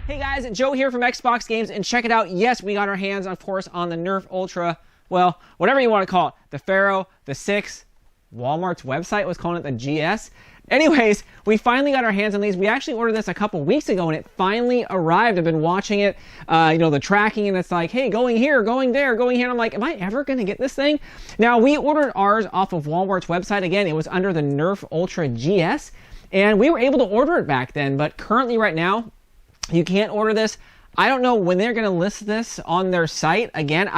Hey guys, Joe here from Xbox Games, and check it out. Yes, we got our hands, of course, on the Nerf Ultra, well, whatever you want to call it. The PHARAOH, the 6, Walmart's website was calling it the GS. Anyways, we finally got our hands on these. We actually ordered this a couple weeks ago, and it finally arrived. I've been watching it, the tracking, and it's like, hey, going here, going there, going here. And I'm like, am I ever going to get this thing? Now, we ordered ours off of Walmart's website. Again, it was under the Nerf Ultra GS, and we were able to order it back then. But currently, right now, you can't order this. I don't know when they're going to list this on their site. Again,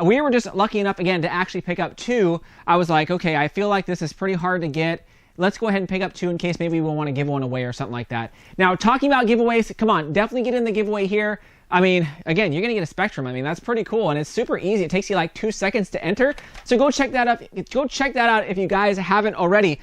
we were just lucky enough, again, to actually pick up 2. I was like, okay, I feel like this is pretty hard to get. Let's go ahead and pick up 2 in case maybe we'll want to give one away or something like that. Now, talking about giveaways, come on, definitely get in the giveaway here. I mean, again, you're going to get a Spectrum. I mean, that's pretty cool, and it's super easy. It takes you like 2 seconds to enter. So go check that out. Go check that out if you guys haven't already.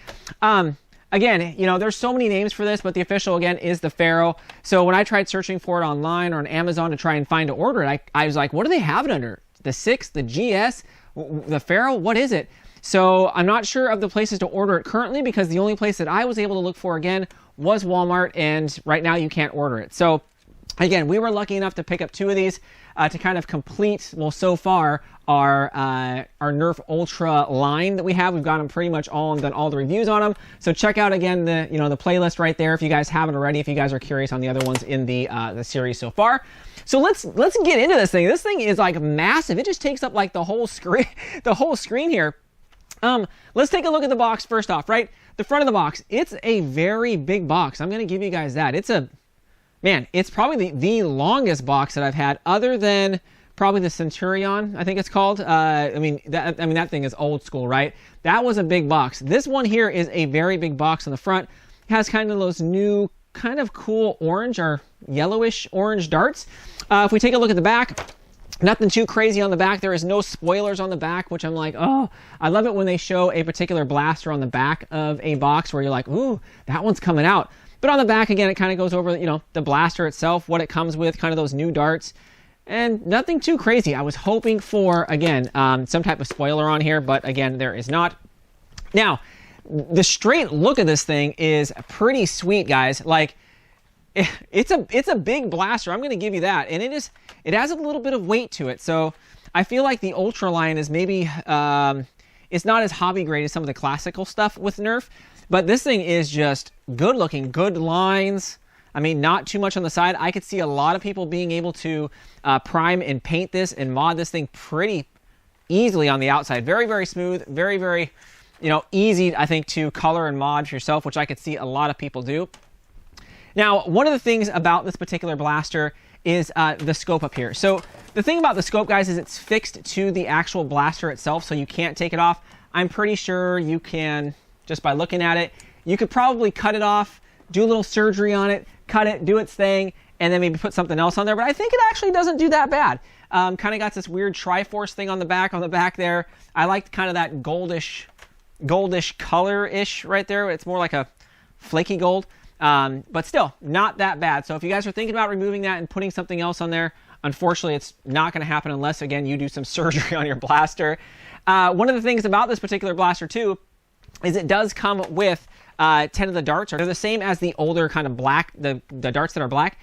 Again, there's so many names for this, but the official, again, is the PHARAOH. So when I tried searching for it online or on Amazon to try and find to order it, I was like, what do they have it under? The 6, the GS, the PHARAOH, what is it? So I'm not sure of the places to order it currently because the only place that I was able to look for, again, was Walmart, and right now you can't order it. So again, we were lucky enough to pick up 2 of these to kind of complete, well, so far, our Nerf Ultra line that we have. We've got them pretty much all and done all the reviews on them. So check out, again, the the playlist right there if you guys haven't already, if you guys are curious on the other ones in the series so far. So let's get into this thing. This thing is like massive. It just takes up like the whole screen here. Let's take a look at the box first off, right? The front of the box, it's a very big box. I'm going to give you guys that. It's probably the longest box that I've had, other than probably the Centurion, I think it's called. That thing is old school, right? That was a big box. This one here is a very big box on the front. It has kind of those new, kind of cool orange or yellowish orange darts. If we take a look at the back, nothing too crazy on the back. There is no spoilers on the back, which I'm like, oh, I love it when they show a particular blaster on the back of a box where you're like, ooh, that one's coming out. But on the back, again, it kind of goes over, the blaster itself, what it comes with, kind of those new darts, and nothing too crazy. I was hoping for, again, some type of spoiler on here, but again, there is not. Now, the straight look of this thing is pretty sweet, guys. Like, it's a big blaster. I'm going to give you that, and it has a little bit of weight to it. So I feel like the Ultra line is maybe it's not as hobby grade as some of the classical stuff with Nerf. But this thing is just good looking, good lines. I mean, not too much on the side. I could see a lot of people being able to prime and paint this and mod this thing pretty easily on the outside. Very, very smooth, very, very, easy, I think, to color and mod for yourself, which I could see a lot of people do. Now, one of the things about this particular blaster is the scope up here. So the thing about the scope, guys, is it's fixed to the actual blaster itself, so you can't take it off. I'm pretty sure you can, just by looking at it, you could probably cut it off, do a little surgery on it, cut it, do its thing, and then maybe put something else on there. But I think it actually doesn't do that bad. Kind of got this weird Triforce thing on the back there. I like kind of that goldish color-ish right there. It's more like a flaky gold. But still, not that bad. So if you guys are thinking about removing that and putting something else on there, unfortunately, it's not going to happen unless, again, you do some surgery on your blaster. One of the things about this particular blaster, too, is it does come with 10 of the darts. They're the same as the older kind of black, the darts that are black.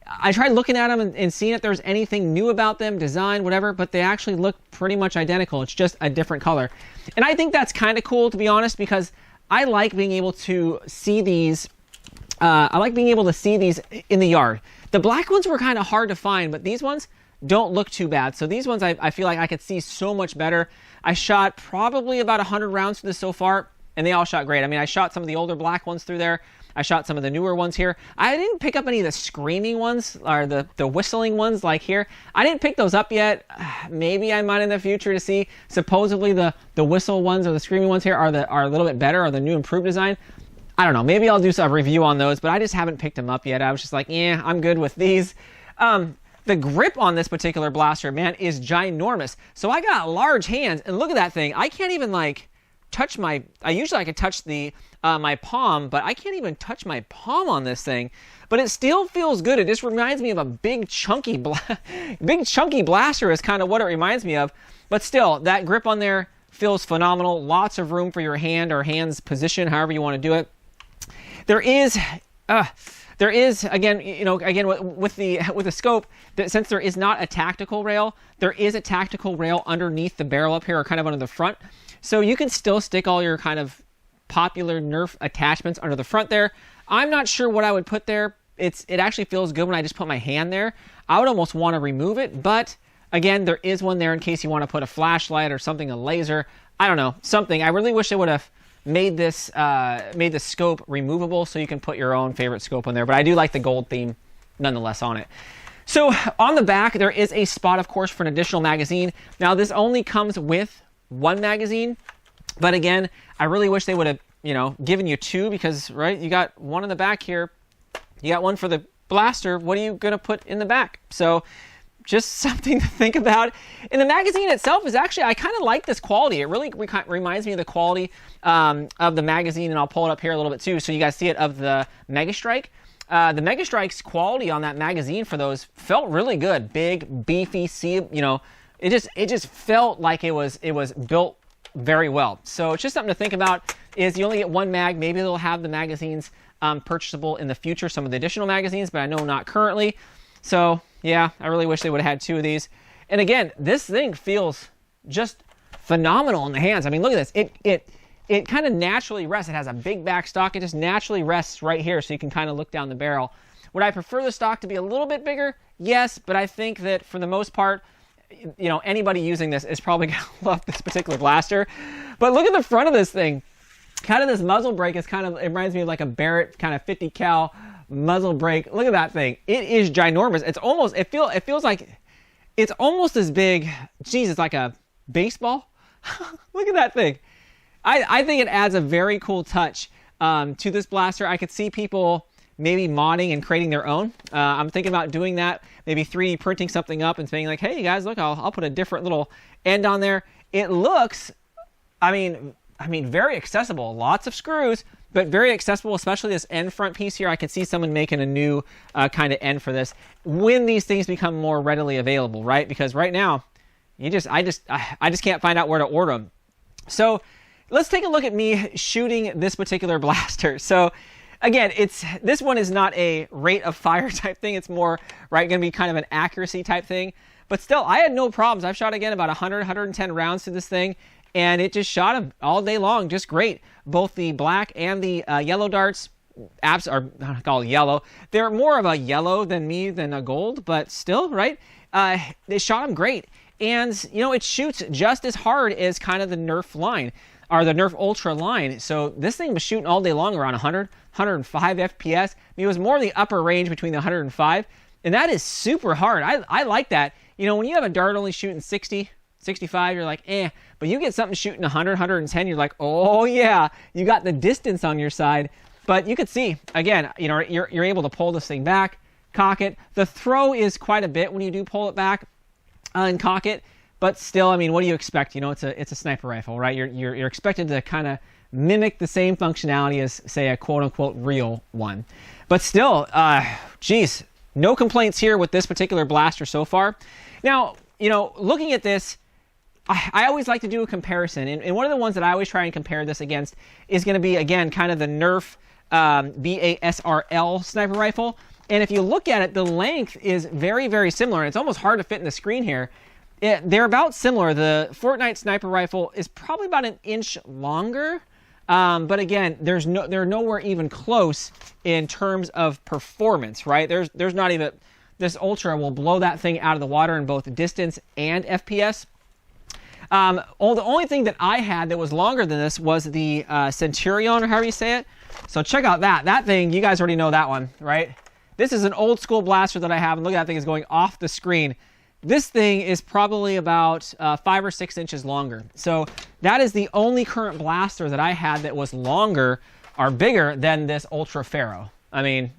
I tried looking at them and seeing if there's anything new about them, design, whatever, but they actually look pretty much identical. It's just a different color. And I think that's kind of cool, to be honest, because I like being able to see these in the yard. The black ones were kind of hard to find, but these ones don't look too bad. So these ones I feel like I could see so much better. I shot probably about 100 rounds through this so far, and they all shot great. I mean, I shot some of the older black ones through there. I shot some of the newer ones here. I didn't pick up any of the screaming ones, or the whistling ones like here. I didn't pick those up yet. Maybe I might in the future to see. Supposedly the whistle ones or the screaming ones here are a little bit better, or the new improved design. I don't know. Maybe I'll do a review on those, but I just haven't picked them up yet. I was just like, yeah, I'm good with these. The grip on this particular blaster, man, is ginormous. So I got large hands, and look at that thing. I can't even touch my. I could touch my palm, but I can't even touch my palm on this thing. But it still feels good. It just reminds me of a big chunky blaster is kind of what it reminds me of. But still, that grip on there feels phenomenal. Lots of room for your hand or hand's position, however you want to do it. There is There is, again, with the scope, that since there is not a tactical rail, there is a tactical rail underneath the barrel up here, or kind of under the front. So you can still stick all your kind of popular Nerf attachments under the front there. I'm not sure what I would put there. It actually feels good when I just put my hand there. I would almost want to remove it, but again, there is one there in case you want to put a flashlight or something, a laser. I don't know, something. I really wish they would have made this scope removable so you can put your own favorite scope on there. But I do like the gold theme nonetheless on it. So on the back, there is a spot, of course, for an additional magazine. Now, this only comes with one magazine. But again, I really wish they would have, given you two, because, right, you got one in the back here. You got one for the blaster. What are you going to put in the back? So just something to think about. And the magazine itself is actually, I kind of like this quality. It really reminds me of the quality of the magazine, and I'll pull it up here a little bit too so you guys see it, of the Mega Strike. The Mega Strike's quality on that magazine for those felt really good. Big, beefy, it just felt like it was built very well. So it's just something to think about, is you only get one mag. Maybe they'll have the magazines purchasable in the future, some of the additional magazines, but I know not currently. So yeah, I really wish they would have had two of these. And again, this thing feels just phenomenal in the hands. I mean, look at this. It kind of naturally rests. It has a big back stock. It just naturally rests right here, so you can kind of look down the barrel. Would I prefer the stock to be a little bit bigger? Yes, but I think that for the most part, anybody using this is probably going to love this particular blaster. But look at the front of this thing. Kind of this muzzle brake is it reminds me of like a Barrett kind of 50 cal muzzle brake. Look at that thing. It is ginormous. It feels like it's almost as big. Geez, it's like a baseball. Look at that thing. I think it adds a very cool touch to this blaster. I could see people maybe modding and creating their own. I'm thinking about doing that, maybe 3D printing something up and saying like, hey guys, look, I'll put a different little end on there. It looks, I mean, very accessible. Lots of screws, but very accessible, especially this end front piece here. I can see someone making a new kind of end for this when these things become more readily available, right? Because right now, I just can't find out where to order them. So let's take a look at me shooting this particular blaster. So again, this one is not a rate of fire type thing. It's more, right, going to be kind of an accuracy type thing. But still, I had no problems. I've shot, again, about 100, 110 rounds to this thing, and it just shot them all day long, just great. Both the black and the yellow darts are called yellow. They're more of a yellow than a gold, but still, right? They shot them great. And, it shoots just as hard as kind of the Nerf line, or the Nerf Ultra line. So this thing was shooting all day long around 100, 105 FPS. It was more the upper range between the 105, and that is super hard. I like that. When you have a dart only shooting 60, 65, you're like, eh. But you get something shooting 100, 110, you're like, oh yeah, you got the distance on your side. But you could see, again, you're able to pull this thing back, cock it. The throw is quite a bit when you do pull it back and cock it. But still, I mean, what do you expect? It's a sniper rifle, right? You're expected to kind of mimic the same functionality as, say, a quote-unquote real one. But still, geez, no complaints here with this particular blaster so far. Now, looking at this, I always like to do a comparison. And one of the ones that I always try and compare this against is going to be, again, kind of the Nerf BASRL sniper rifle. And if you look at it, the length is very, very similar. And it's almost hard to fit in the screen here. They're about similar. The Fortnite sniper rifle is probably about an inch longer, but again, they're nowhere even close in terms of performance, right? There's not even, this Ultra will blow that thing out of the water in both distance and FPS. The only thing that I had that was longer than this was the Centurion, or however you say it. So check out that thing. You guys already know that one, right? This is an old school blaster that I have, and look at that thing is going off the screen. This thing is probably about 5 or 6 inches longer. So that is the only current blaster that I had that was longer or bigger than this Ultra PHARAOH. I mean,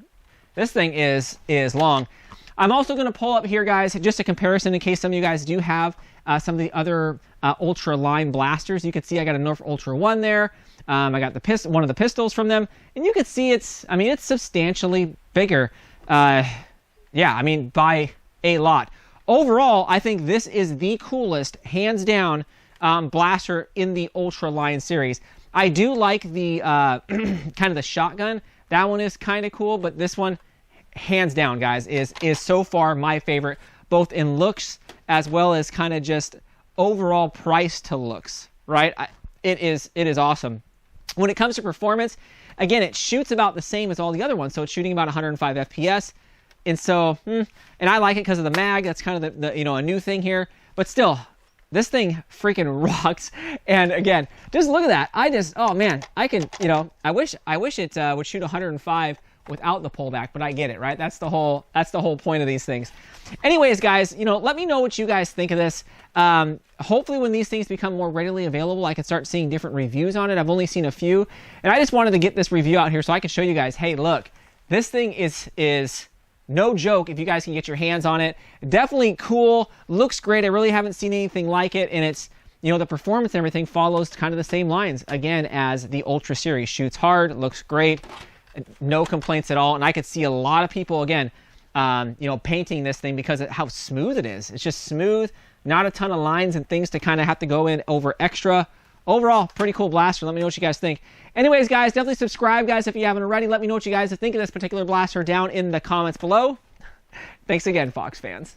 this thing is long. I'm also going to pull up here, guys, just a comparison in case some of you guys do have some of the other Ultra line blasters. You can see I got a Nerf Ultra 1 there. I got one of the pistols from them. And you can see it's substantially bigger. Yeah, I mean, by a lot. Overall, I think this is the coolest, hands down, blaster in the Ultra line series. I do like the kind of the shotgun. That one is kind of cool, but this one hands down, guys, is so far my favorite, both in looks as well as kind of just overall price to looks, right? It is awesome. When it comes to performance, again, it shoots about the same as all the other ones, so it's shooting about 105 FPS, and so, and I like it because of the mag. That's kind of the a new thing here, but still, this thing freaking rocks. And again, just look at that. Oh man, I can, I wish it would shoot 105 without the pullback, but I get it, right? That's the whole point of these things. Anyways, guys, let me know what you guys think of this. Hopefully when these things become more readily available, I can start seeing different reviews on it. I've only seen a few, and I just wanted to get this review out here so I can show you guys, hey, look, this thing is no joke if you guys can get your hands on it. Definitely cool, looks great. I really haven't seen anything like it, and it's, the performance and everything follows kind of the same lines, again, as the Ultra series. Shoots hard, looks great, no complaints at all, and I could see a lot of people, again, painting this thing because of how smooth it is. It's just smooth, not a ton of lines and things to kind of have to go in over extra. Overall, pretty cool blaster. Let me know what you guys think. Anyways, guys, definitely subscribe, guys, if you haven't already. Let me know what you guys think of this particular blaster down in the comments below. Thanks again, Fox fans.